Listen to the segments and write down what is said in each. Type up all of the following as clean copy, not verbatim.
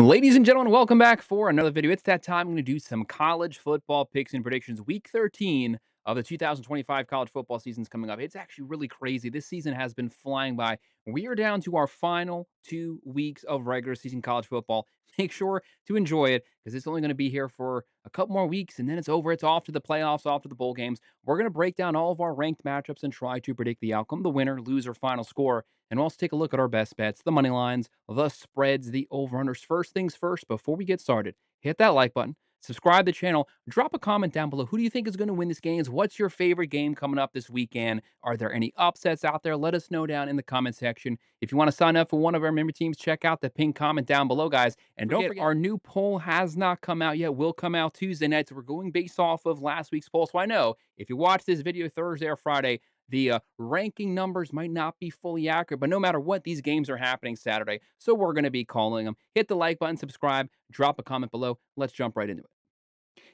Ladies and gentlemen, welcome back for another video. It's that time. I'm going to do some college football picks and predictions. Week 13 of the 2025 college football season is coming up. It's actually really crazy. This season has been flying by. We are down to our final 2 weeks of regular season college football. Make sure to enjoy it because it's only going to be here for a couple more weeks and then it's over. It's off to the playoffs, off to the bowl games. We're going to break down all of our ranked matchups and try to predict the outcome, the winner, loser, final score. And we'll also take a look at our best bets, the money lines, the spreads, the over-unders. First things first, before we get started, hit that like button, subscribe to the channel, drop a comment down below. Who do you think is going to win this game? What's your favorite game coming up this weekend? Are there any upsets out there? Let us know down in the comment section. If you want to sign up for one of our member teams, check out the pinned comment down below, guys. And don't forget, our new poll has not come out yet. Will come out Tuesday night. So we're going based off of last week's poll. So I know if you watch this video Thursday or Friday, the ranking numbers might not be fully accurate, but no matter what, these games are happening Saturday, so we're going to be calling them. Hit the like button, subscribe, drop a comment below. Let's jump right into it.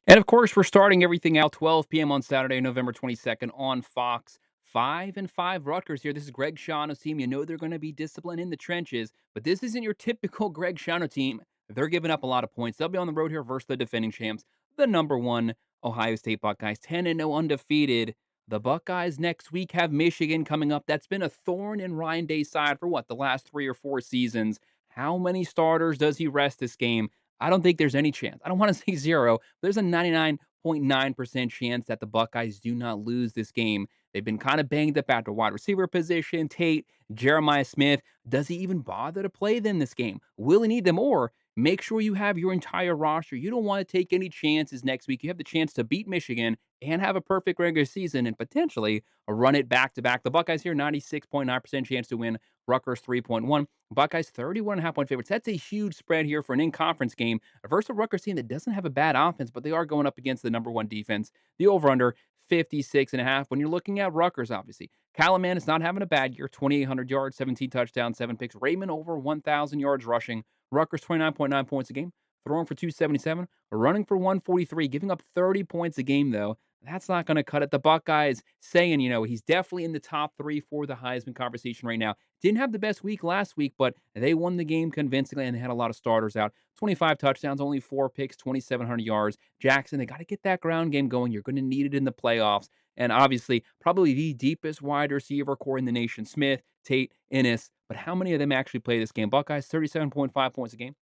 And of course, we're starting everything out 12 p.m. on Saturday, November 22nd on Fox. 5-5 Rutgers here. This is Greg Schiano's team. You know they're going to be disciplined in the trenches, but this isn't your typical Greg Schiano team. They're giving up a lot of points. They'll be on the road here versus the defending champs, the number one Ohio State Buckeyes, 10-0 undefeated. The Buckeyes next week have Michigan coming up. That's been a thorn in Ryan Day's side for what, the last 3 or 4 seasons. How many starters does he rest this game? I don't think there's any chance. I don't want to say zero. There's a 99.9% chance that the Buckeyes do not lose this game. They've been kind of banged up at the wide receiver position. Tate, Jeremiah Smith. Does he even bother to play them this game? Will he need them? Or make sure you have your entire roster. You don't want to take any chances next week. You have the chance to beat Michigan and have a perfect regular season and potentially run it back to back. The Buckeyes here, 96.9% chance to win. Rutgers 3.1. Buckeyes 31.5-point favorites. That's a huge spread here for an in-conference game versus a Rutgers team that doesn't have a bad offense, but they are going up against the number one defense. The over-under 56.5. When you're looking at Rutgers, obviously, Callahan is not having a bad year. 2,800 yards, 17 touchdowns, 7 picks. Raymond over 1,000 yards rushing. Rutgers 29.9 points a game, throwing for 277, running for 143, giving up 30 points a game though. That's not going to cut it. The Buckeyes saying, he's definitely in the top 3 for the Heisman conversation right now. Didn't have the best week last week, but they won the game convincingly and they had a lot of starters out. 25 touchdowns, only 4 picks, 2,700 yards. Jackson, they got to get that ground game going. You're going to need it in the playoffs. And obviously, probably the deepest wide receiver core in the nation, Smith, Tate, Ennis. But how many of them actually play this game? Buckeyes, 37.5 points a game,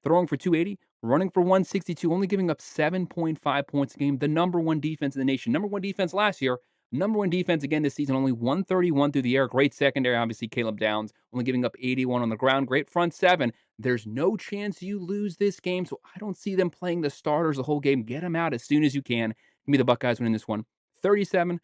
throwing for 280, running for 162, only giving up 7.5 points a game. The number one defense in the nation. Number one defense last year. Number one defense again this season, only 131 through the air. Great secondary, obviously, Caleb Downs, only giving up 81 on the ground. Great front seven. There's no chance you lose this game, so I don't see them playing the starters the whole game. Get them out as soon as you can. Give me the Buckeyes winning this one, 37-14.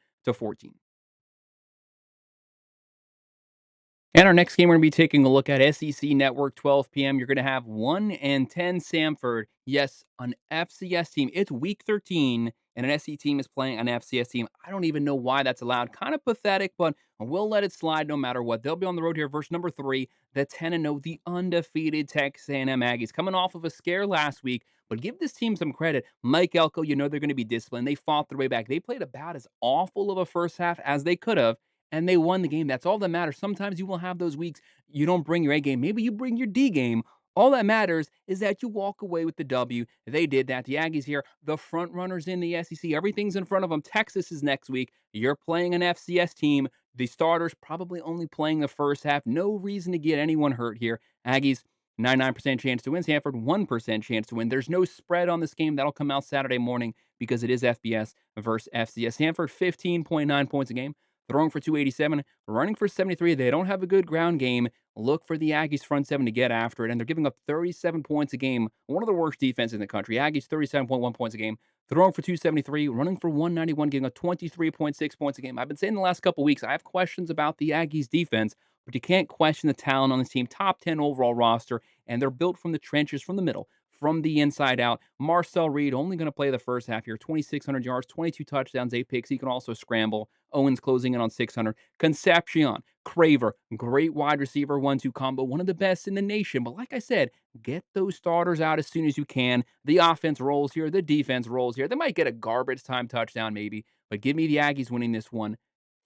And our next game, we're going to be taking a look at SEC Network, 12 p.m. You're going to have 1-10 Samford. Yes, an FCS team. It's week 13, and an SEC team is playing an FCS team. I don't even know why that's allowed. Kind of pathetic, but we'll let it slide no matter what. They'll be on the road here, verse number 3, the 10-0, the undefeated Texas A&M Aggies, coming off of a scare last week. But give this team some credit. Mike Elko, they're going to be disciplined. They fought their way back. They played about as awful of a first half as they could have, and they won the game. That's all that matters. Sometimes you will have those weeks you don't bring your A game. Maybe you bring your D game. All that matters is that you walk away with the W. They did that. The Aggies here, the front runners in the SEC. Everything's in front of them. Texas is next week. You're playing an FCS team. The starters probably only playing the first half. No reason to get anyone hurt here. Aggies, 99% chance to win. Samford, 1% chance to win. There's no spread on this game. That'll come out Saturday morning because it is FBS versus FCS. Samford, 15.9 points a game, throwing for 287, running for 73. They don't have a good ground game. Look for the Aggies front seven to get after it, and they're giving up 37 points a game. One of the worst defenses in the country. Aggies 37.1 points a game, throwing for 273, running for 191, giving up 23.6 points a game. I've been saying the last couple weeks, I have questions about the Aggies defense, but you can't question the talent on this team. Top 10 overall roster, and they're built from the trenches, from the middle, from the inside out. Marcel Reed only going to play the first half here. 2,600 yards, 22 touchdowns, 8 picks. He can also scramble. Owens closing in on 600. Concepcion, Craver, great wide receiver 1-2 combo, one of the best in the nation. But like I said, get those starters out as soon as you can. The offense rolls here. The defense rolls here. They might get a garbage time touchdown maybe, but give me the Aggies winning this one,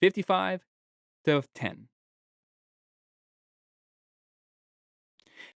55-10.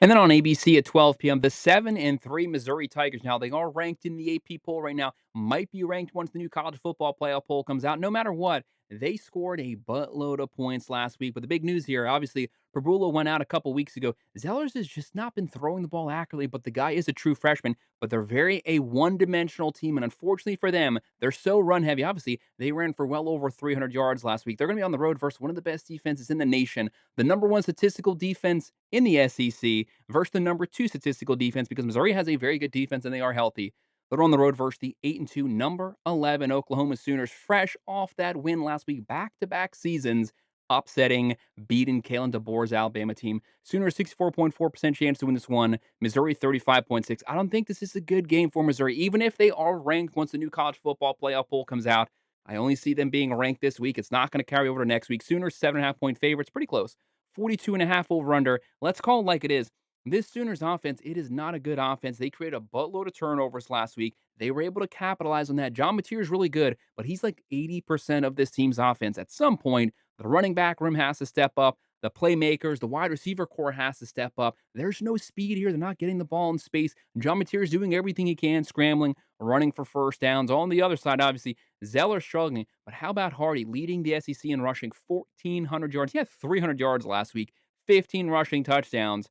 And then on ABC at 12 p.m., the 7-3 Missouri Tigers. Now, they are ranked in the AP poll right now, might be ranked once the new college football playoff poll comes out. No matter what, they scored a buttload of points last week. But the big news here, obviously, Prabula went out a couple weeks ago. Zellers has just not been throwing the ball accurately, but the guy is a true freshman. But they're very a one-dimensional team, and unfortunately for them, they're so run-heavy. Obviously, they ran for well over 300 yards last week. They're going to be on the road versus one of the best defenses in the nation, the number one statistical defense in the SEC versus the number two statistical defense because Missouri has a very good defense and they are healthy. They're on the road versus the 8-2 number 11 Oklahoma Sooners, fresh off that win last week, back-to-back seasons, upsetting, beating Kalen DeBoer's Alabama team. Sooners 64.4% chance to win this one. Missouri 35.6. I don't think this is a good game for Missouri, even if they are ranked once the new college football playoff poll comes out. I only see them being ranked this week. It's not going to carry over to next week. Sooners 7.5 point favorites, pretty close. 42.5 over under. Let's call it like it is. This Sooners offense, it is not a good offense. They created a buttload of turnovers last week. They were able to capitalize on that. John Mateer is really good, but he's like 80% of this team's offense. At some point, the running back room has to step up. The playmakers, the wide receiver core has to step up. There's no speed here. They're not getting the ball in space. John Mateer is doing everything he can, scrambling, running for first downs. On the other side, obviously, Zeller struggling. But how about Hardy leading the SEC in rushing 1,400 yards? He had 300 yards last week, 15 rushing touchdowns.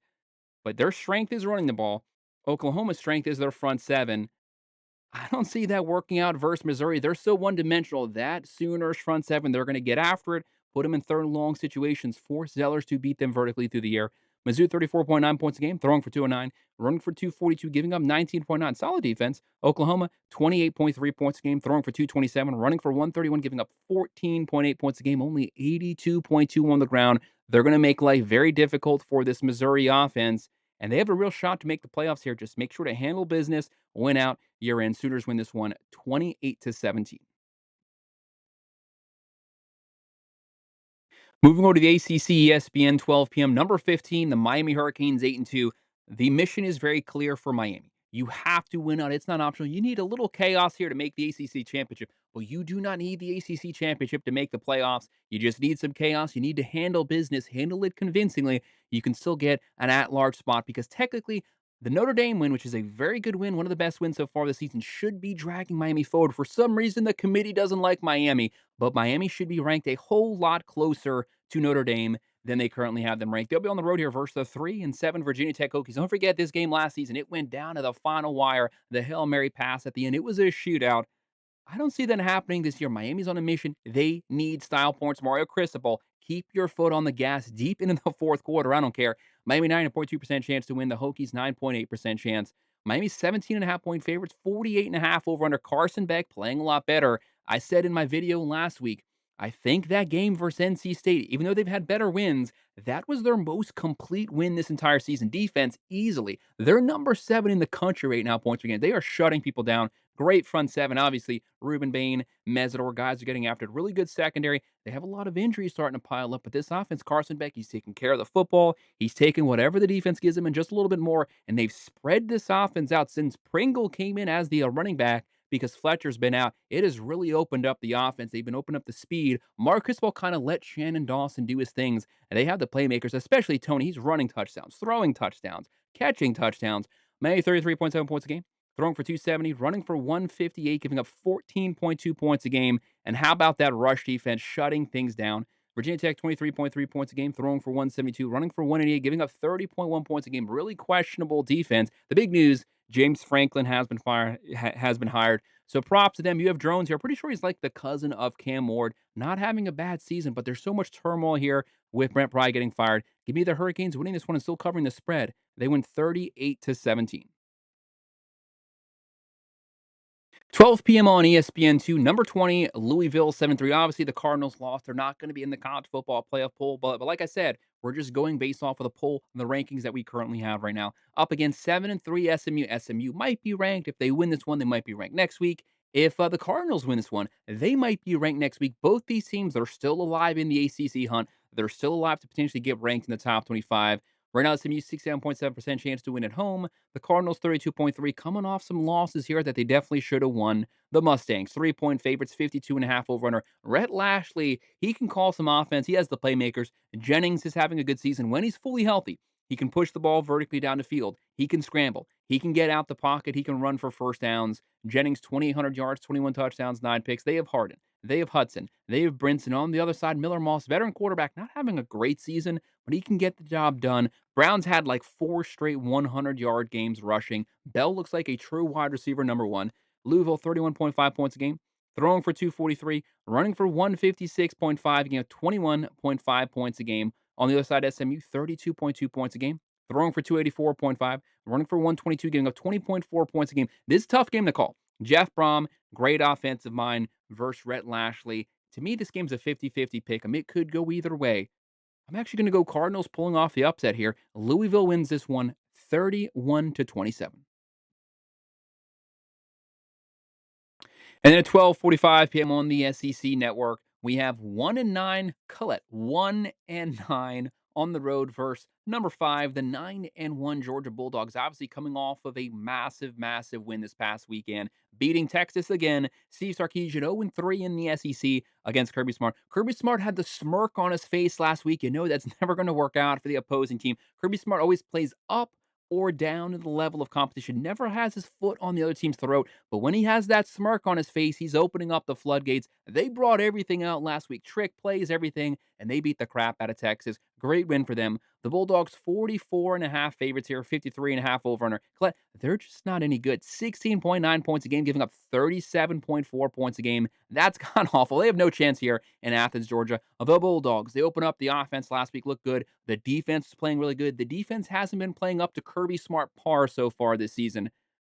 But their strength is running the ball. Oklahoma's strength is their front seven. I don't see that working out versus Missouri. They're so one-dimensional. That Sooners front seven, they're going to get after it, put them in third and long situations, force Zellers to beat them vertically through the air. Mizzou 34.9 points a game, throwing for 209, running for 242, giving up 19.9. Solid defense. Oklahoma 28.3 points a game, throwing for 227, running for 131, giving up 14.8 points a game, only 82.2 on the ground. They're going to make life very difficult for this Missouri offense, and they have a real shot to make the playoffs here. Just make sure to handle business, win out. Year in. Sooners win this one 28-17. Moving over to the ACC, ESPN, 12 p.m. Number 15, the Miami Hurricanes, 8-2. The mission is very clear for Miami. You have to win out. It's not optional. You need a little chaos here to make the ACC championship. Well, you do not need the ACC championship to make the playoffs. You just need some chaos. You need to handle business, handle it convincingly. You can still get an at-large spot because technically, the Notre Dame win, which is a very good win, one of the best wins so far this season, should be dragging Miami forward. For some reason, the committee doesn't like Miami, but Miami should be ranked a whole lot closer to Notre Dame than they currently have them ranked. They'll be on the road here versus the 3-7 Virginia Tech Hokies. Don't forget this game last season. It went down to the final wire. The Hail Mary pass at the end. It was a shootout. I don't see that happening this year. Miami's on a mission. They need style points. Mario Cristobal, keep your foot on the gas deep into the fourth quarter. I don't care. Miami 9.2% chance to win. The Hokies 9.8% chance. Miami 17.5 point favorites, 48.5 over under. Carson Beck playing a lot better. I said in my video last week, I think that game versus NC State, even though they've had better wins, that was their most complete win this entire season. Defense, easily. They're number 7 in the country right now, points per game. They are shutting people down. Great front seven, obviously. Ruben Bain, Mesidor, guys are getting after it. Really good secondary. They have a lot of injuries starting to pile up, but this offense, Carson Beck, he's taking care of the football. He's taking whatever the defense gives him and just a little bit more, and they've spread this offense out since Pringle came in as the running back because Fletcher's been out. It has really opened up the offense. They've been opening up the speed. Marcus will kind of let Shannon Dawson do his things, and they have the playmakers, especially Tony. He's running touchdowns, throwing touchdowns, catching touchdowns. Miami 33.7 points a game, throwing for 270, running for 158, giving up 14.2 points a game. And how about that rush defense shutting things down? Virginia Tech 23.3 points a game, throwing for 172, running for 188, giving up 30.1 points a game. Really questionable defense. The big news: James Franklin has been hired. So props to them. You have drones here. Pretty sure he's like the cousin of Cam Ward. Not having a bad season, but there's so much turmoil here with Brent Pry getting fired. Give me the Hurricanes winning this one and still covering the spread. They win 38-17. 12 p.m. on ESPN2, number 20, Louisville 7-3. Obviously, the Cardinals lost. They're not going to be in the college football playoff poll. But like I said, we're just going based off of the poll and the rankings that we currently have right now. Up against 7-3 SMU. SMU might be ranked. If they win this one, they might be ranked next week. If the Cardinals win this one, they might be ranked next week. Both these teams are still alive in the ACC hunt. They're still alive to potentially get ranked in the top 25. Right now, SMU 67.7% chance to win at home. The Cardinals 32.3, coming off some losses here that they definitely should have won. The Mustangs 3-point favorites, 52.5 over under. Rhett Lashley, he can call some offense. He has the playmakers. Jennings is having a good season when he's fully healthy. He can push the ball vertically down the field. He can scramble. He can get out the pocket. He can run for first downs. Jennings, 2,800 yards, 21 touchdowns, 9 picks. They have Harden. They have Hudson. They have Brinson. On the other side, Miller Moss, veteran quarterback, not having a great season, but he can get the job done. Browns had like 4 straight 100-yard games rushing. Bell looks like a true wide receiver, number one. Louisville, 31.5 points a game, throwing for 243, running for 156.5, again, 21.5 points a game. On the other side, SMU, 32.2 points a game, throwing for 284.5, running for 122, giving up 20.4 points a game. This is a tough game to call. Jeff Brom, great offensive mind versus Rhett Lashley. To me, this game's a 50-50 pick. It could go either way. I'm actually going to go Cardinals pulling off the upset here. Louisville wins this one 31-27. And then at 12:45 p.m. on the SEC network, we have 1-9 Colette, 1-9 on the road versus number 5, the 9-1 Georgia Bulldogs, obviously coming off of a massive, massive win this past weekend, beating Texas again. Steve Sarkisian 0-3 in the SEC against Kirby Smart. Kirby Smart had the smirk on his face last week. You know that's never going to work out for the opposing team. Kirby Smart always plays up or down in the level of competition, never has his foot on the other team's throat. But when he has that smirk on his face, he's opening up the floodgates. They brought everything out last week, trick plays, everything, and they beat the crap out of Texas. Great win for them. The Bulldogs 44.5 favorites here, 53.5 over under. They're just not any good. 16.9 points a game, giving up 37.4 points a game. That's gone awful. They have no chance here in Athens, Georgia. The Bulldogs, they open up the offense last week, looked good. The defense is playing really good. The defense hasn't been playing up to Kirby Smart par so far this season.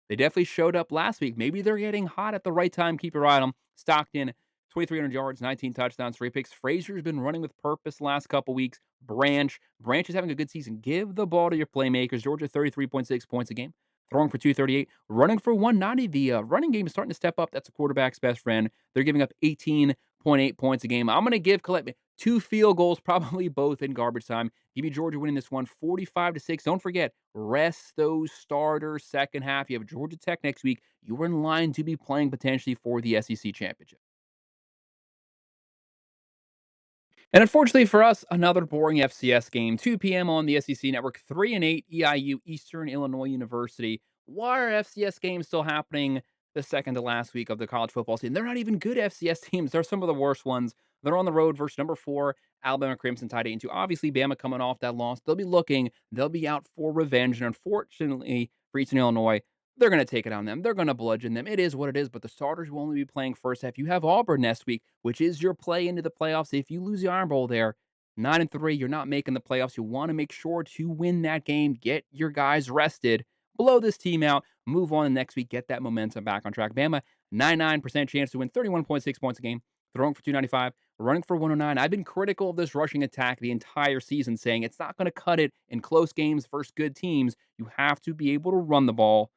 They definitely showed up last week. Maybe they're getting hot at the right time. Keep your eye on them. Stockton, 2,300 yards, 19 touchdowns, 3 picks. Frazier's been running with purpose the last couple weeks. Branch is having a good season. Give the ball to your playmakers. Georgia, 33.6 points a game, throwing for 238, running for 190. The running game is starting to step up. That's a quarterback's best friend. They're giving up 18.8 points a game. I'm going to give Colette 2 field goals, probably both in garbage time. Give me Georgia winning this one 45-6. Don't forget, rest those starters second half. You have Georgia Tech next week. You're in line to be playing potentially for the SEC championship. And unfortunately for us, another boring FCS game. 2 p.m. on the SEC network. 3-8 EIU, Eastern Illinois University. Why are FCS games still happening the second to last week of the college football season? They're not even good FCS teams. They're some of the worst ones. They're on the road versus number 4, Alabama Crimson Tide 8-2. Obviously, Bama coming off that loss. They'll be looking. They'll be out for revenge. And unfortunately for Eastern Illinois, they're going to take it on them. They're going to bludgeon them. It is what it is, but the starters will only be playing first half. You have Auburn next week, which is your play into the playoffs. If you lose the Iron Bowl there, 9-3, you're not making the playoffs. You want to make sure to win that game, get your guys rested, blow this team out, move on the next week, get that momentum back on track. Bama, 99% chance to win, 31.6 points a game, throwing for 295, running for 109. I've been critical of this rushing attack the entire season, saying it's not going to cut it in close games versus good teams. You have to be able to run the ball.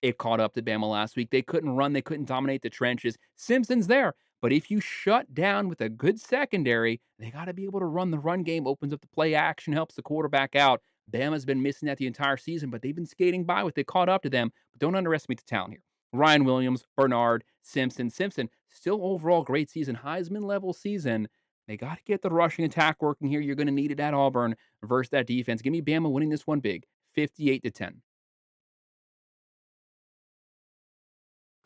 It caught up to Bama last week. They couldn't run. They couldn't dominate the trenches. Simpson's there. But if you shut down with a good secondary, they got to be able to run the run game, opens up the play action, helps the quarterback out. Bama's been missing that the entire season, but they've been skating by with it, caught up to them. But don't underestimate the talent here. Ryan Williams, Bernard, Simpson. Simpson, still overall great season, Heisman level season. They got to get the rushing attack working here. You're going to need it at Auburn versus that defense. Give me Bama winning this one big, 58-10.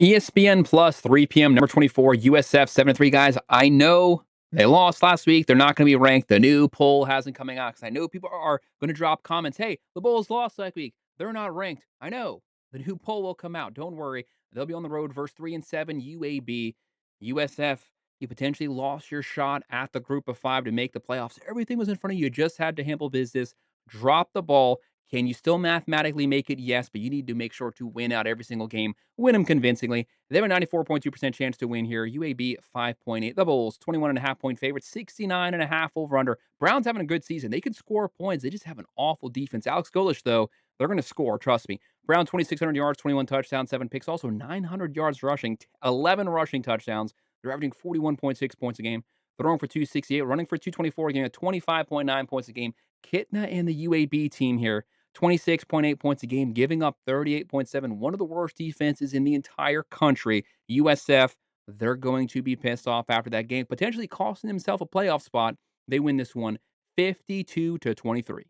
ESPN Plus, 3 p.m., number 24, USF 7-3. Guys, I know they lost last week. They're not going to be ranked. The new poll hasn't coming out because I know people are going to drop comments. Hey, the Bulls lost last week. They're not ranked. I know. The new poll will come out. Don't worry. They'll be on the road versus 3-7 UAB. USF, you potentially lost your shot at the group of 5 to make the playoffs. Everything was in front of you. You just had to handle business. Drop the ball. Can you still mathematically make it? Yes, but you need to make sure to win out every single game. Win them convincingly. They have a 94.2% chance to win here. UAB 5.8. The Bulls 21.5 point favorites, 69.5 over under. Browns having a good season. They can score points. They just have an awful defense. Alex Golish, though, they're going to score. Trust me. Brown 2,600 yards, 21 touchdowns, 7 picks. Also 900 yards rushing, 11 rushing touchdowns. They're averaging 41.6 points a game. Throwing for 268, running for 224, getting a 25.9 points a game. Kitna and the UAB team here 26.8 points a game, giving up 38.7. One of the worst defenses in the entire country. USF, they're going to be pissed off after that game, potentially costing themselves a playoff spot. They win this one 52-23.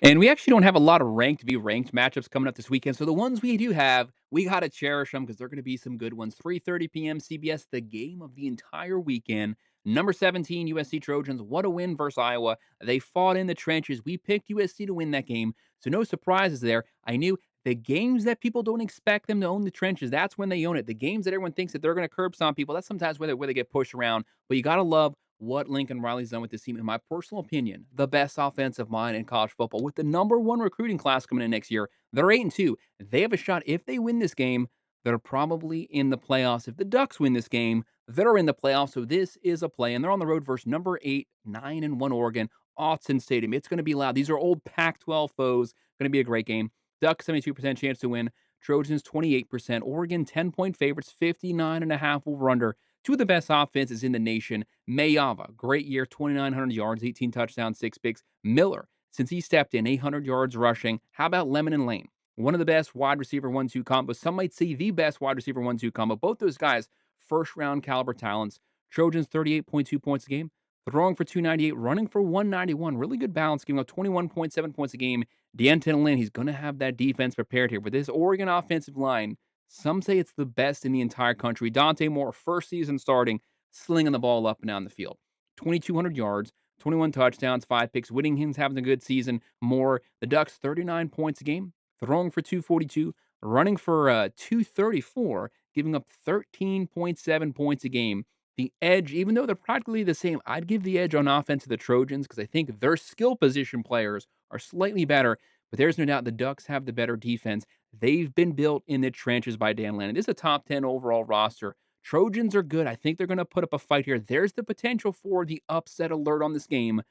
And we actually don't have a lot of ranked matchups coming up this weekend. So the ones we do have, we got to cherish them because they're going to be some good ones. 3:30 p.m. CBS, the game of the entire weekend. Number 17, USC Trojans. What a win versus Iowa. They fought in the trenches. We picked USC to win that game. So no surprises there. I knew the games that people don't expect them to own the trenches, that's when they own it. The games that everyone thinks that they're going to curb stomp people, that's sometimes where they get pushed around. But you got to love what Lincoln Riley's done with this team. In my personal opinion, the best offensive line in college football with the number one recruiting class coming in next year. They're 8-2. They have a shot. If they win this game, they're probably in the playoffs. If the Ducks win this game, they're in the playoffs. So this is a play. And they're on the road versus number 8, 9-1 Oregon, Autzen Stadium. It's going to be loud. These are old Pac 12 foes. Going to be a great game. Ducks, 72% chance to win. Trojans, 28%. Oregon, 10-point favorites, 59.5 over under. Two of the best offenses in the nation. Mayava, great year, 2,900 yards, 18 touchdowns, 6 picks. Miller, since he stepped in, 800 yards rushing. How about Lemon and Lane? One of the best wide receiver 1-2 combos. Some might say the best wide receiver 1-2 combo. Both those guys, first round caliber talents. Trojans, 38.2 points a game. Throwing for 298, running for 191. Really good balance, giving up 21.7 points a game. D'Anton Lynn, he's going to have that defense prepared here. With this Oregon offensive line, some say it's the best in the entire country. Dante Moore, first season starting, slinging the ball up and down the field. 2,200 yards, 21 touchdowns, 5 picks. Whittingham's having a good season. Moore, the Ducks, 39 points a game, throwing for 242, running for 234, giving up 13.7 points a game. The edge, even though they're practically the same, I'd give the edge on offense to the Trojans because I think their skill position players are slightly better. But there's no doubt the Ducks have the better defense. They've been built in the trenches by Dan Lannon. This is a top 10 overall roster. Trojans are good. I think they're going to put up a fight here. There's the potential for the upset alert on this game,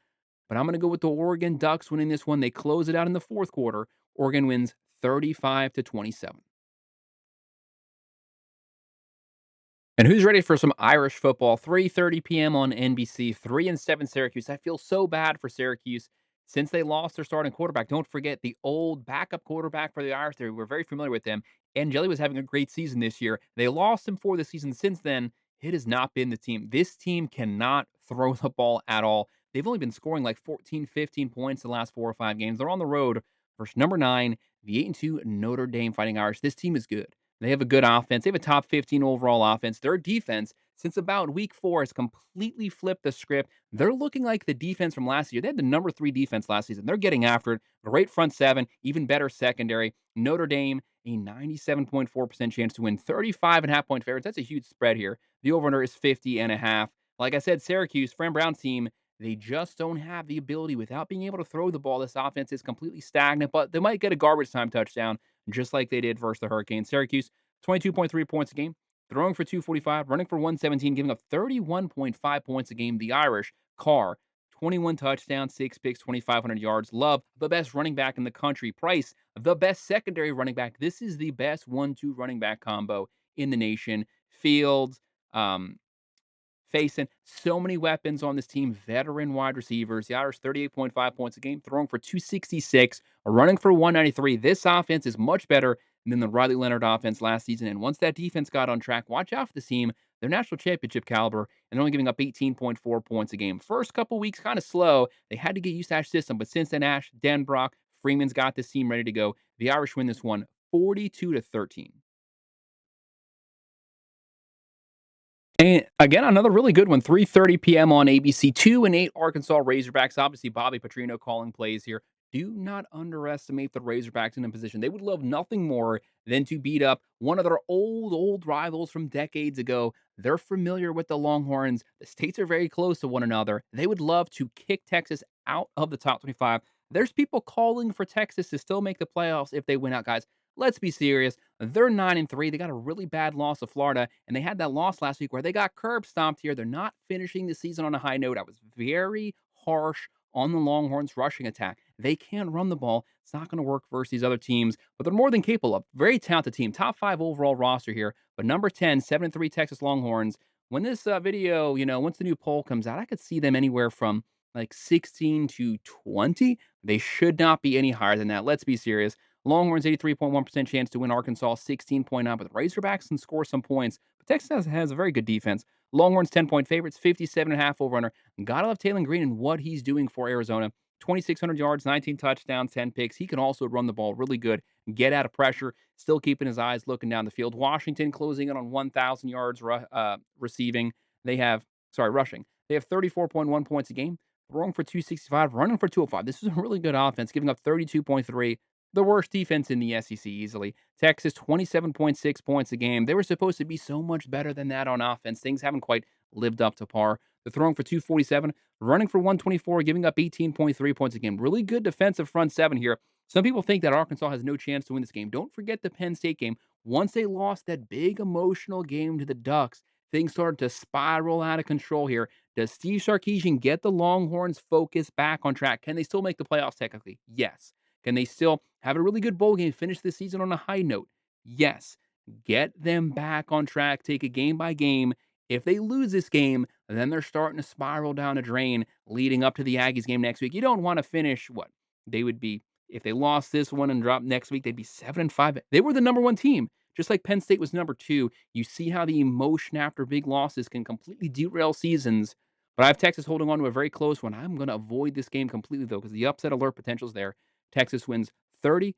but I'm going to go with the Oregon Ducks winning this one. They close it out in the fourth quarter. Oregon wins 35-27. And who's ready for some Irish football? 3:30 p.m. on NBC. 3-7 Syracuse. I feel so bad for Syracuse since they lost their starting quarterback. Don't forget the old backup quarterback for the Irish. We're very familiar with him. And Jelly was having a great season this year. They lost him for the season. Since then, it has not been the team. This team cannot throw the ball at all. They've only been scoring like 14, 15 points the last 4 or 5 games. They're on the road versus number 9, the 8-2 Notre Dame Fighting Irish. This team is good. They have a good offense. They have a top 15 overall offense. Their defense, since about week 4, has completely flipped the script. They're looking like the defense from last year. They had the number 3 defense last season. They're getting after it. Great front seven, even better secondary. Notre Dame, a 97.4% chance to win, 35.5-point favorites. That's a huge spread here. The over-under is 50.5. Like I said, Syracuse, Fran Brown's team, they just don't have the ability without being able to throw the ball. This offense is completely stagnant, but they might get a garbage time touchdown just like they did versus the Hurricanes. Syracuse, 22.3 points a game, throwing for 245, running for 117, giving up 31.5 points a game. The Irish, Carr, 21 touchdowns, 6 picks, 2,500 yards. Love, the best running back in the country. Price, the best secondary running back. This is the best 1-2 running back combo in the nation. Fields, um, facing so many weapons on this team, veteran wide receivers. The Irish 38.5 points a game, throwing for 266, running for 193. This offense is much better than the Riley Leonard offense last season. And once that defense got on track, watch out for this team. They're national championship caliber, and they're only giving up 18.4 points a game. First couple weeks, kind of slow. They had to get used to Ash's system, but since then, Ash, Denbrock, Freeman's got this team ready to go. The Irish win this one 42-13. And again, another really good one, 3:30 p.m. on ABC. 2-8 Arkansas Razorbacks. Obviously, Bobby Petrino calling plays here. Do not underestimate the Razorbacks in a position. They would love nothing more than to beat up one of their old rivals from decades ago. They're familiar with the Longhorns. The states are very close to one another. They would love to kick Texas out of the top 25. There's people calling for Texas to still make the playoffs if they win out, guys. Let's be serious. They're 9-3. They got a really bad loss to Florida, and they had that loss last week where they got curb stomped here. They're not finishing the season on a high note. I was very harsh on the Longhorns rushing attack. They can't run the ball. It's not going to work versus these other teams, but they're more than capable of. Very talented team. Top 5 overall roster here, but number 10, 7-3 Texas Longhorns. When this video, once the new poll comes out, I could see them anywhere from like 16 to 20. They should not be any higher than that. Let's be serious. Longhorns 83.1% chance to win. Arkansas 16.9, but the Razorbacks can score some points. But Texas has a very good defense. Longhorns 10-point favorites, 57.5 over under. Gotta love Taylor Green and what he's doing for Arizona. 2,600 yards, 19 touchdowns, 10 picks. He can also run the ball really good, get out of pressure, still keeping his eyes looking down the field. Washington closing in on 1,000 yards receiving. They have, sorry, rushing. They have 34.1 points a game, throwing for 265, running for 205. This is a really good offense, giving up 32.3. The worst defense in the SEC easily. Texas, 27.6 points a game. They were supposed to be so much better than that on offense. Things haven't quite lived up to par. They're throwing for 247, running for 124, giving up 18.3 points a game. Really good defensive front seven here. Some people think that Arkansas has no chance to win this game. Don't forget the Penn State game. Once they lost that big emotional game to the Ducks, things started to spiral out of control here. Does Steve Sarkisian get the Longhorns focus back on track? Can they still make the playoffs technically? Yes. Can they still have a really good bowl game, finish this season on a high note? Yes. Get them back on track, take it game by game. If they lose this game, then they're starting to spiral down a drain leading up to the Aggies game next week. You don't want to finish what? They would be, if they lost this one and dropped next week, they'd be 7-5. They were the number one team, just like Penn State was number two. You see how the emotion after big losses can completely derail seasons. But I have Texas holding on to a very close one. I'm going to avoid this game completely, though, because the upset alert potential is there. Texas wins 30-26.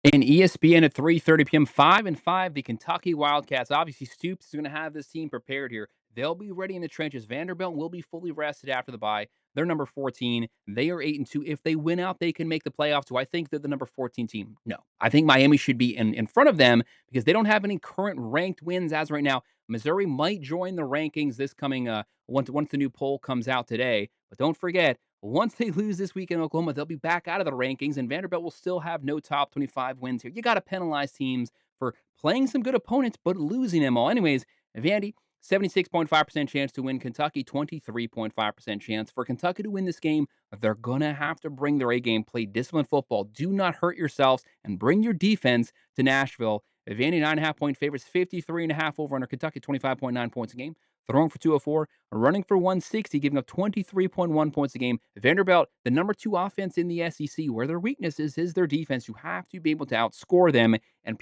And ESPN at 3:30 p.m. 5-5. The Kentucky Wildcats. Obviously, Stoops is going to have this team prepared here. They'll be ready in the trenches. Vanderbilt will be fully rested after the bye. They're number 14. They are 8-2. If they win out, they can make the playoffs. Do I think they're the number 14 team? No. I think Miami should be in front of them because they don't have any current ranked wins as right now. Missouri might join the rankings this coming once the new poll comes out today. But don't forget, once they lose this week in Oklahoma, they'll be back out of the rankings, and Vanderbilt will still have no top 25 wins here. You got to penalize teams for playing some good opponents, but losing them all. Anyways, Vandy, 76.5% chance to win. Kentucky, 23.5% chance. For Kentucky to win this game, they're going to have to bring their A game, play disciplined football. Do not hurt yourselves, and bring your defense to Nashville. Vandy, 9.5-point favorites, 53.5 over under Kentucky, 25.9 points a game. Throwing for 204, running for 160, giving up 23.1 points a game. Vanderbilt, the number two offense in the SEC, where their weakness is their defense. You have to be able to outscore them. And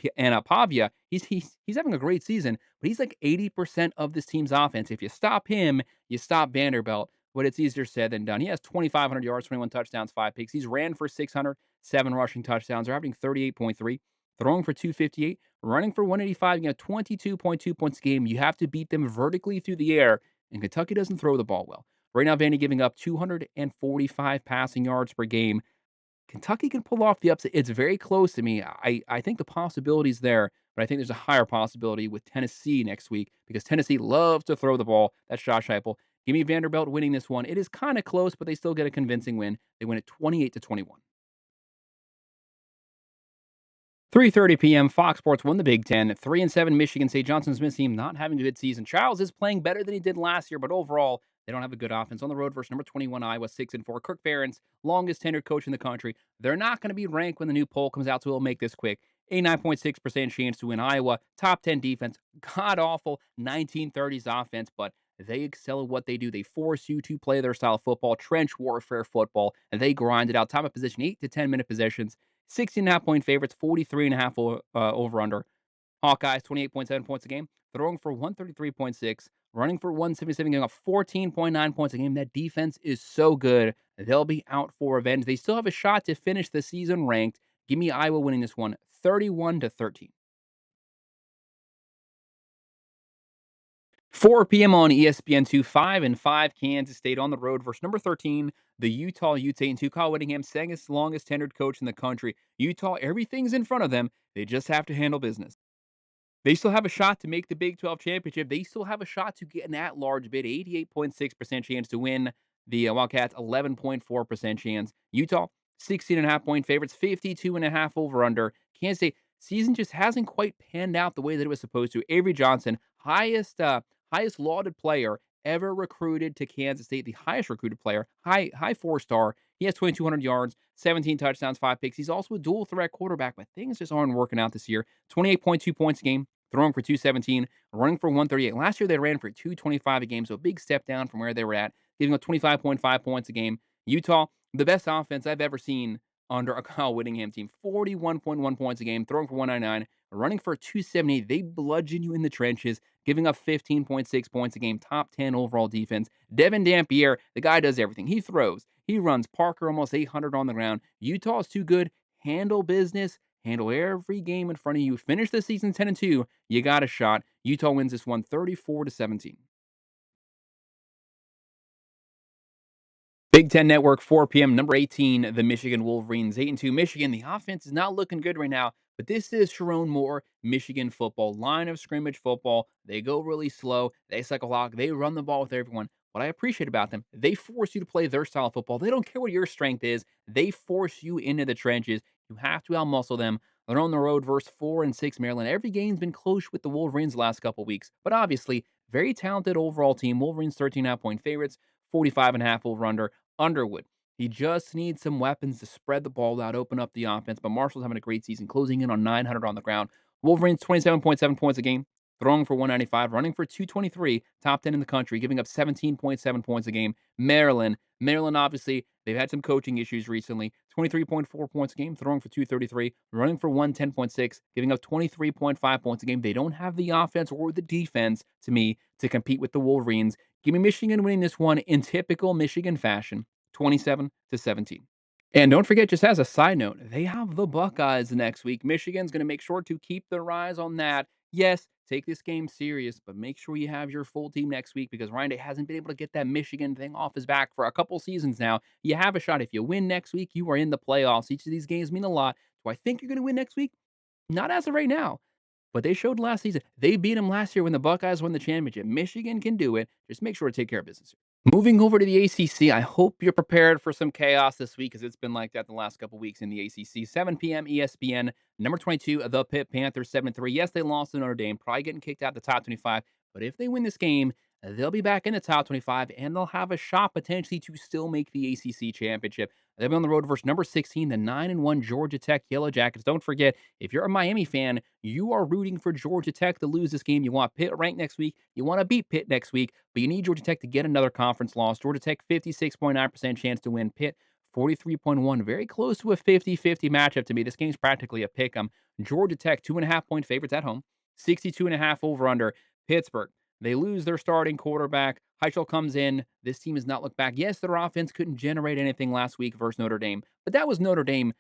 Pavia, he's having a great season, but he's like 80% of this team's offense. If you stop him, you stop Vanderbilt. But it's easier said than done. He has 2,500 yards, 21 touchdowns, 5 picks. He's ran for 600, 7 rushing touchdowns. They're averaging 38.3, throwing for 258, running for 185, 22.2 points a game. You have to beat them vertically through the air, and Kentucky doesn't throw the ball well. Right now, Vandy giving up 245 passing yards per game. Kentucky can pull off the upset. It's very close to me. I think the possibility's there, but I think there's a higher possibility with Tennessee next week because Tennessee loves to throw the ball. That's Josh Heupel. Give me Vanderbilt winning this one. It is kind of close, but they still get a convincing win. They win it 28-21. 3:30 p.m. Fox Sports won the Big Ten. 3-7 Michigan State. Johnson Smith's team not having a good season. Charles is playing better than he did last year, but overall, they don't have a good offense. On the road versus number 21 Iowa, 6-4. Kirk Ferentz, longest tenured coach in the country. They're not going to be ranked when the new poll comes out, so we'll make this quick. A 9.6% chance to win Iowa. Top 10 defense. God awful 1930s offense, but they excel at what they do. They force you to play their style of football, trench warfare football, and they grind it out. Time of possession, 8 to 10 minute possessions. 16.5-point favorites, 43.5 over under. Hawkeyes, 28.7 points a game, throwing for 133.6, running for 177, giving up 14.9 points a game. That defense is so good. They'll be out for revenge. They still have a shot to finish the season ranked. Give me Iowa winning this one, 31-13. 4 p.m. on ESPN2, 5-5 Kansas State on the road versus number 13, the Utah Utes. Kyle Whittingham, second longest tenured coach in the country. Utah, everything's in front of them. They just have to handle business. They still have a shot to make the Big 12 championship. They still have a shot to get an at-large bid. 88.6% chance to win. The Wildcats, 11.4% chance. Utah, 16.5-point favorites, 52.5 over/under. Kansas State season just hasn't quite panned out the way that it was supposed to. Avery Johnson, highest lauded player ever recruited to Kansas State, the highest recruited player, high four-star. He has 2,200 yards, 17 touchdowns, 5 picks. He's also a dual threat quarterback, but things just aren't working out this year. 28.2 points a game, throwing for 217, running for 138. Last year they ran for 225 a game, so a big step down from where they were at, giving up 25.5 points a game. Utah, the best offense I've ever seen under a Kyle Whittingham team, 41.1 points a game, throwing for 199, running for 278. They bludgeon you in the trenches, giving up 15.6 points a game, top 10 overall defense. Devin Dampier, the guy does everything. He throws, he runs. Parker almost 800 on the ground. Utah is too good. Handle business. Handle every game in front of you. Finish the season 10-2. You got a shot. Utah wins this one 34-17. Big Ten Network, 4 p.m. Number 18, the Michigan Wolverines, 8-2. Michigan, the offense is not looking good right now, but this is Sharon Moore, Michigan football, line of scrimmage football. They go really slow. They cycle hawk. They run the ball with everyone. What I appreciate about them, they force you to play their style of football. They don't care what your strength is. They force you into the trenches. You have to outmuscle them. They're on the road versus 4-6 Maryland. Every game's been close with the Wolverines the last couple weeks, but obviously, very talented overall team. Wolverines 13.5 point favorites, 45.5 over under. Underwood. He just needs some weapons to spread the ball out, open up the offense. But Marshall's having a great season, closing in on 900 on the ground. Wolverines 27.7 points a game, throwing for 195, running for 223, top 10 in the country, giving up 17.7 points a game. Maryland, obviously, they've had some coaching issues recently. 23.4 points a game, throwing for 233, running for 110.6, giving up 23.5 points a game. They don't have the offense or the defense, to me, to compete with the Wolverines. Give me Michigan winning this one in typical Michigan fashion, 27-17. And don't forget, just as a side note, they have the Buckeyes next week. Michigan's going to make sure to keep their eyes on that. Yes, take this game serious, but make sure you have your full team next week because Ryan Day hasn't been able to get that Michigan thing off his back for a couple seasons now. You have a shot. If you win next week, you are in the playoffs. Each of these games mean a lot. Do I think you're going to win next week? Not as of right now. But they showed last season. They beat them last year when the Buckeyes won the championship. Michigan can do it. Just make sure to take care of business. Moving over to the ACC, I hope you're prepared for some chaos this week because it's been like that the last couple weeks in the ACC. 7 p.m. ESPN, number 22, the Pitt Panthers, 7-3. Yes, they lost to Notre Dame, probably getting kicked out the top 25. But if they win this game, they'll be back in the top 25 and they'll have a shot potentially to still make the ACC championship. They'll be on the road versus number 16, the 9-1 Georgia Tech Yellow Jackets. Don't forget, if you're a Miami fan, you are rooting for Georgia Tech to lose this game. You want Pitt ranked next week. You want to beat Pitt next week, but you need Georgia Tech to get another conference loss. Georgia Tech, 56.9% chance to win. Pitt, 43.1. Very close to a 50-50 matchup to me. This game's practically a pick 'em. Georgia Tech, 2.5 point favorites at home. 62.5 over under. Pittsburgh, they lose their starting quarterback. Heichel comes in. This team has not looked back. Yes, their offense couldn't generate anything last week versus Notre Dame, but that was Notre Dame.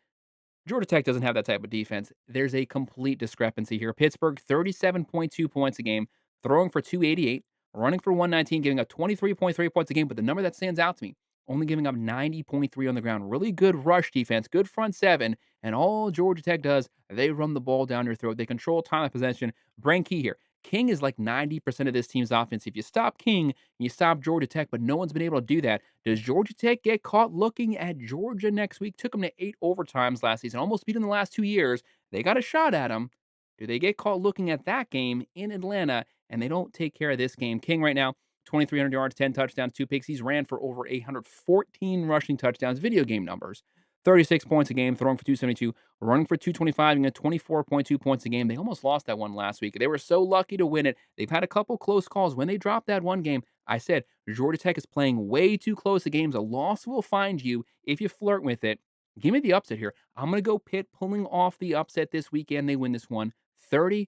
Georgia Tech doesn't have that type of defense. There's a complete discrepancy here. Pittsburgh, 37.2 points a game, throwing for 288, running for 119, giving up 23.3 points a game. But the number that stands out to me, only giving up 90.3 on the ground. Really good rush defense, good front seven. And all Georgia Tech does, they run the ball down your throat. They control time of possession. Brain key here. King is like 90% of this team's offense. If you stop King, you stop Georgia Tech, but no one's been able to do that. Does Georgia Tech get caught looking at Georgia next week? Took them to 8 overtimes last season, almost beat them the last 2 years. They got a shot at them. Do they get caught looking at that game in Atlanta and they don't take care of this game? King right now, 2,300 yards, 10 touchdowns, 2 picks. He's ran for over 814 rushing touchdowns, video game numbers. 36 points a game, throwing for 272, running for 225, and 24.2 points a game. They almost lost that one last week. They were so lucky to win it. They've had a couple close calls. When they dropped that one game, I said, Georgia Tech is playing way too close to games. A loss will find you if you flirt with it. Give me the upset here. I'm going to go Pitt pulling off the upset this weekend. They win this one 34-24.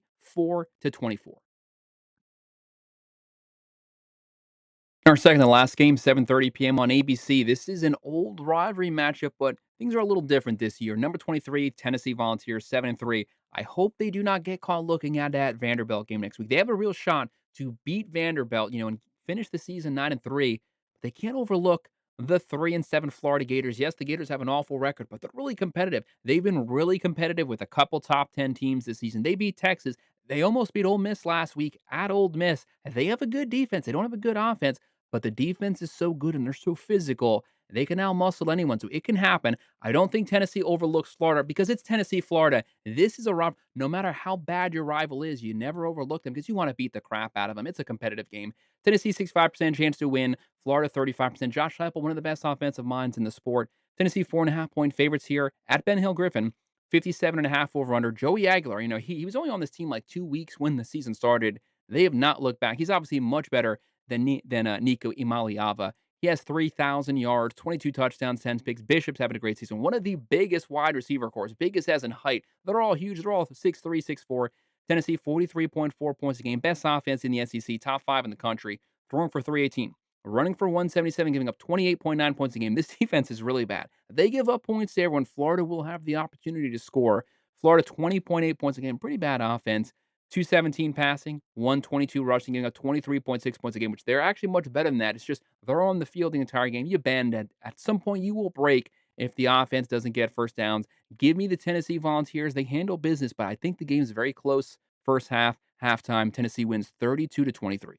Our second to last game, 7:30 p.m. on ABC. This is an old rivalry matchup, but things are a little different this year. Number 23, Tennessee Volunteers, 7-3. I hope they do not get caught looking at that Vanderbilt game next week. They have a real shot to beat Vanderbilt, and finish the season 9-3. They can't overlook the 3-7 Florida Gators. Yes, the Gators have an awful record, but they're really competitive. They've been really competitive with a couple top 10 teams this season. They beat Texas. They almost beat Ole Miss last week at Ole Miss. They have a good defense. They don't have a good offense, but the defense is so good and they're so physical. They can outmuscle anyone, so it can happen. I don't think Tennessee overlooks Florida because it's Tennessee, Florida. This is a rough. No matter how bad your rival is, you never overlook them because you want to beat the crap out of them. It's a competitive game. Tennessee 65% chance to win. Florida 35%. Josh Heupel, one of the best offensive minds in the sport. Tennessee 4.5 point favorites here at Ben Hill Griffin. 57.5 over under. Joey Aguilar, he was only on this team like 2 weeks when the season started. They have not looked back. He's obviously much better than Nico Imaliava. He has 3,000 yards, 22 touchdowns, 10 picks. Bishop's having a great season. One of the biggest wide receiver cores, biggest as in height. They're all huge. They're all 6'3", 6'4". Tennessee, 43.4 points a game. Best offense in the SEC, top 5 in the country. Throwing for 318. Running for 177, giving up 28.9 points a game. This defense is really bad. They give up points to everyone. Florida will have the opportunity to score. Florida, 20.8 points a game. Pretty bad offense. 217 passing, 122 rushing, giving up 23.6 points a game, which they're actually much better than that. It's just they're on the field the entire game. You bend at some point you will break if the offense doesn't get first downs. Give me the Tennessee Volunteers. They handle business, but I think the game's very close. First half, halftime, Tennessee wins 32-23.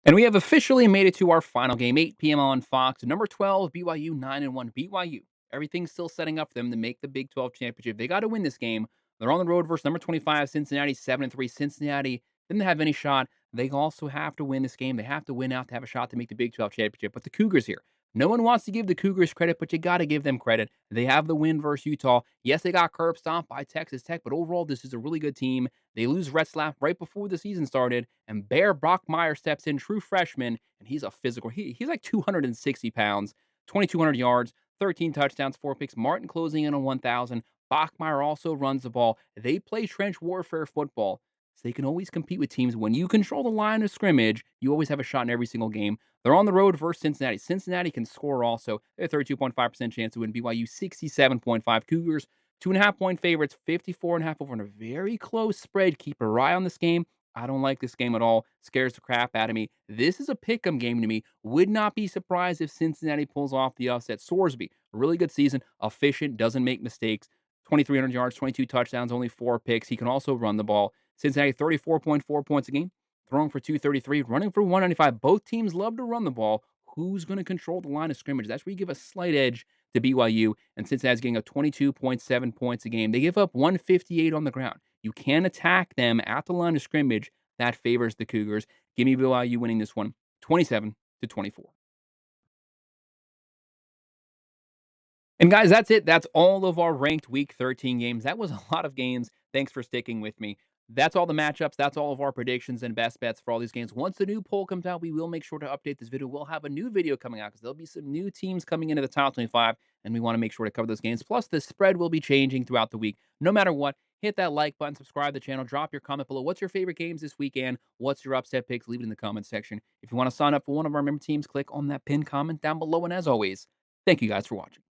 And we have officially made it to our final game, 8 p.m. on Fox. Number 12, BYU 9-1. BYU, everything's still setting up for them to make the Big 12 championship. They got to win this game. They're on the road versus number 25, Cincinnati, 7-3. Cincinnati didn't have any shot. They also have to win this game. They have to win out to have a shot to make the Big 12 championship. But the Cougars here, no one wants to give the Cougars credit, but you got to give them credit. They have the win versus Utah. Yes, they got curb stomped by Texas Tech, but overall, this is a really good team. They lose Retzlaff right before the season started, and Bear Brockmeyer steps in, true freshman, and he's a physical. He's like 260 pounds, 2,200 yards, 13 touchdowns, 4 picks. Martin closing in on 1,000. Bachmeyer also runs the ball. They play trench warfare football, so they can always compete with teams. When you control the line of scrimmage, you always have a shot in every single game. They're on the road versus Cincinnati. Cincinnati can score also. They have a 32.5% chance to win. BYU 67.5. Cougars 2.5 point favorites, 54.5 over in a very close spread. Keep your eye on this game. I don't like this game at all. Scares the crap out of me. This is a pick 'em game to me. Would not be surprised if Cincinnati pulls off the upset. Sorsby, really good season, efficient, doesn't make mistakes. 2,300 yards, 22 touchdowns, only 4 picks. He can also run the ball. Cincinnati, 34.4 points a game, throwing for 233, running for 195. Both teams love to run the ball. Who's going to control the line of scrimmage? That's where you give a slight edge to BYU, and Cincinnati's getting up 22.7 points a game. They give up 158 on the ground. You can attack them at the line of scrimmage. That favors the Cougars. Give me BYU winning this one, 27-24. And guys, that's it. That's all of our ranked Week 13 games. That was a lot of games. Thanks for sticking with me. That's all the matchups. That's all of our predictions and best bets for all these games. Once the new poll comes out, we will make sure to update this video. We'll have a new video coming out because there'll be some new teams coming into the top 25, and we want to make sure to cover those games. Plus, the spread will be changing throughout the week. No matter what, hit that like button, subscribe to the channel, drop your comment below. What's your favorite games this weekend? What's your upset picks? Leave it in the comment section. If you want to sign up for one of our member teams, click on that pinned comment down below. And as always, thank you guys for watching.